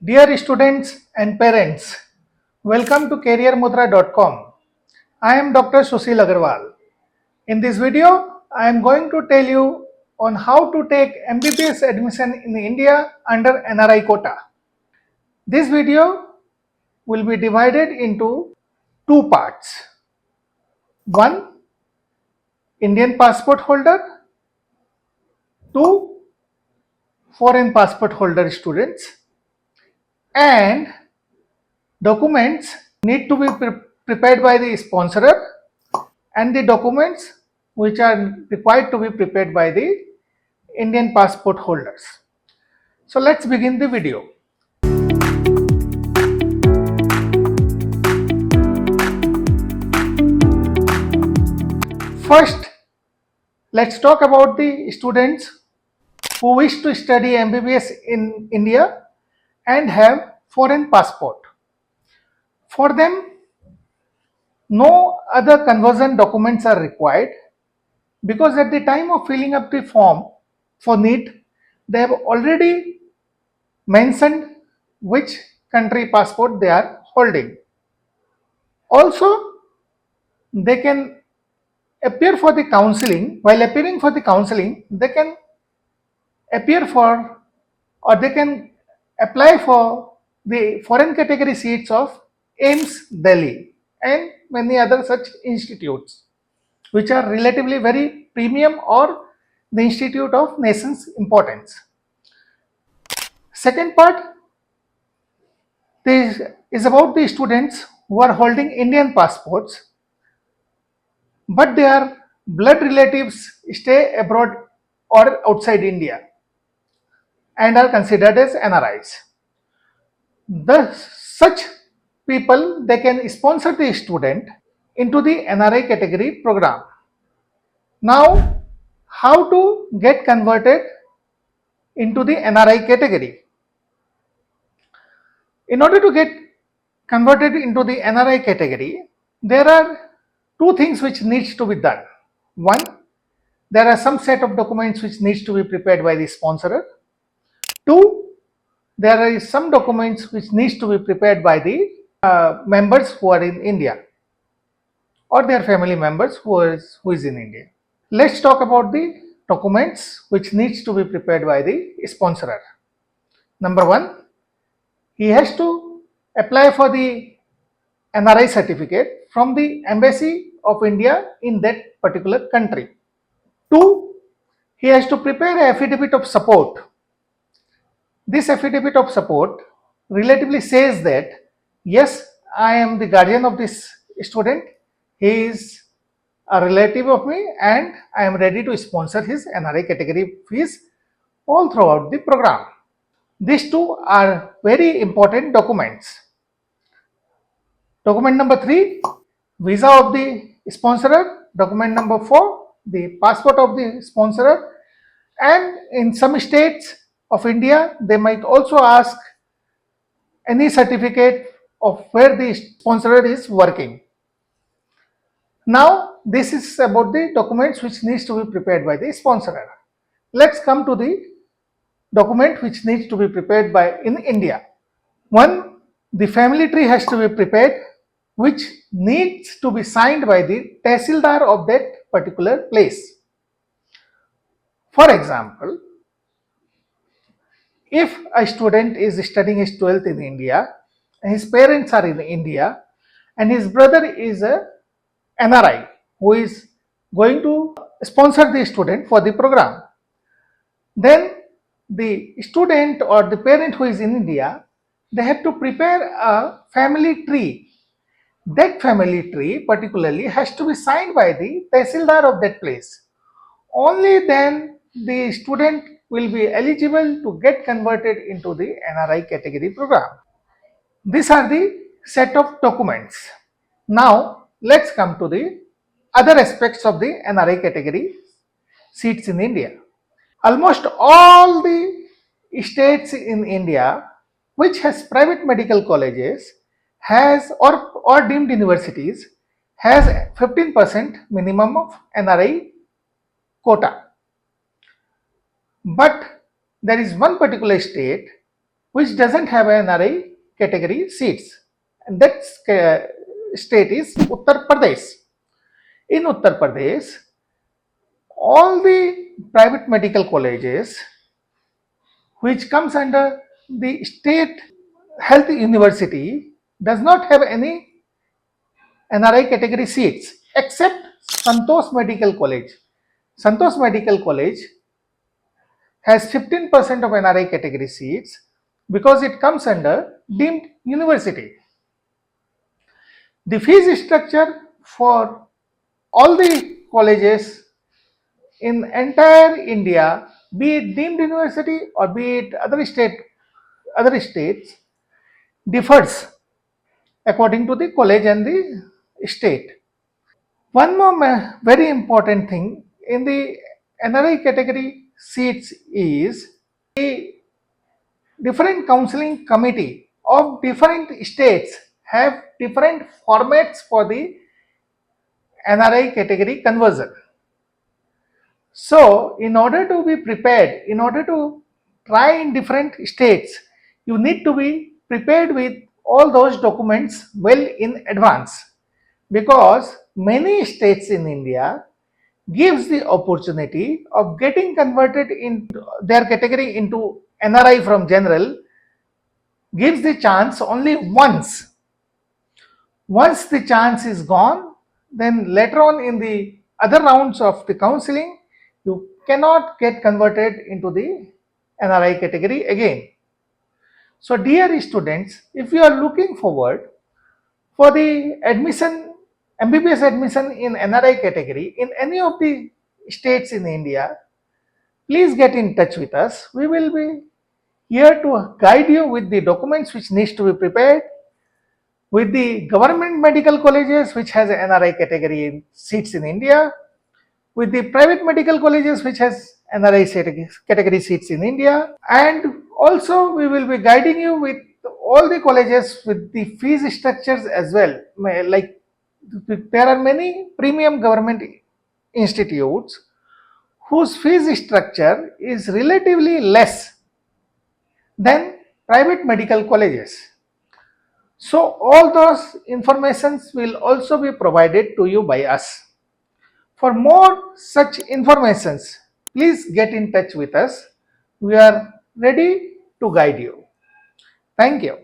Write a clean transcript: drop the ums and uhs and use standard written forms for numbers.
Dear students and parents, welcome to careermudhra.com. I am Dr. Sushil Agarwal. In this video, I am going to tell you on how to take MBBS admission in India under NRI Quota. This video will be divided into two parts. One, Indian passport holder. Two, foreign passport holder students. And documents need to be prepared by the sponsorer, and the documents which are required to be prepared by the Indian passport holders. So let's begin the video. First, let's talk about the students who wish to study MBBS in India and have foreign passport. For them, no other conversion documents are required, because at the time of filling up the form for NEET, they have already mentioned which country passport they are holding. Also, they can appear for the counselling. While appearing for the counselling, they can appear for or they can apply for the foreign category seats of AIMS Delhi and many other such institutes, which are relatively very premium or the institute of nation's importance. Second part is about the students who are holding Indian passports, but their blood relatives stay abroad or outside India and are considered as NRIs. Such people, they can sponsor the student into the NRI category program. Now, how to get converted into the NRI category? In order to get converted into the NRI category, there are two things which needs to be done. One, there are some set of documents which needs to be prepared by the sponsorer. Two, there are some documents which needs to be prepared by the members who are in India or their family members who is in India. Let's talk about the documents which needs to be prepared by the sponsorer. Number one, he has to apply for the NRI certificate from the Embassy of India in that particular country. Two, he has to prepare an affidavit of support. This affidavit of support relatively says that, yes, I am the guardian of this student, he is a relative of me, and I am ready to sponsor his NRI category fees all throughout the program. These two are very important documents. Document number 3, visa of the sponsorer. Document number 4, the passport of the sponsorer. And in some states of India, they might also ask any certificate of where the sponsorer is working. Now, this is about the documents which needs to be prepared by the sponsorer. Let's come to the document which needs to be prepared by in India. One, the family tree has to be prepared, which needs to be signed by the Tehsildar of that particular place. For example, if a student is studying his 12th in India, and his parents are in India, and his brother is a NRI who is going to sponsor the student for the program, then the student or the parent who is in India, they have to prepare a family tree. That family tree particularly has to be signed by the Tehsildar of that place. Only then the student will be eligible to get converted into the NRI category program. These are the set of documents. Now, let's come to the other aspects of the NRI category seats in India. Almost all the states in India which has private medical colleges has or deemed universities has 15% minimum of NRI quota. But there is one particular state which doesn't have an NRI category seats. And that state is Uttar Pradesh. In Uttar Pradesh, all the private medical colleges which comes under the state health university does not have any NRI category seats except Santosh Medical College. Santosh Medical College has 15% of NRI category seats because it comes under deemed university. The fees structure for all the colleges in entire India, be it deemed university or be it other states, differs according to the college and the state. One more very important thing in the NRI category seats is the different counseling committee of different states have different formats for the NRI category conversion. So, in order to be prepared, in order to try in different states, you need to be prepared with all those documents well in advance, because many states in India gives the opportunity of getting converted into their category into NRI from general, gives the chance only once. Once the chance is gone, then later on in the other rounds of the counseling, you cannot get converted into the NRI category again. So, dear students, if you are looking forward for the admission, MBBS admission in NRI category in any of the states in India, please get in touch with us. We will be here to guide you with the documents which needs to be prepared, with the government medical colleges which has NRI category seats in India, with the private medical colleges which has NRI category seats in India, and also we will be guiding you with all the colleges with the fees structures as well. Like there are many premium government institutes whose fees structure is relatively less than private medical colleges. So all those informations will also be provided to you by us. For more such informations, please get in touch with us. We are ready to guide you. Thank you.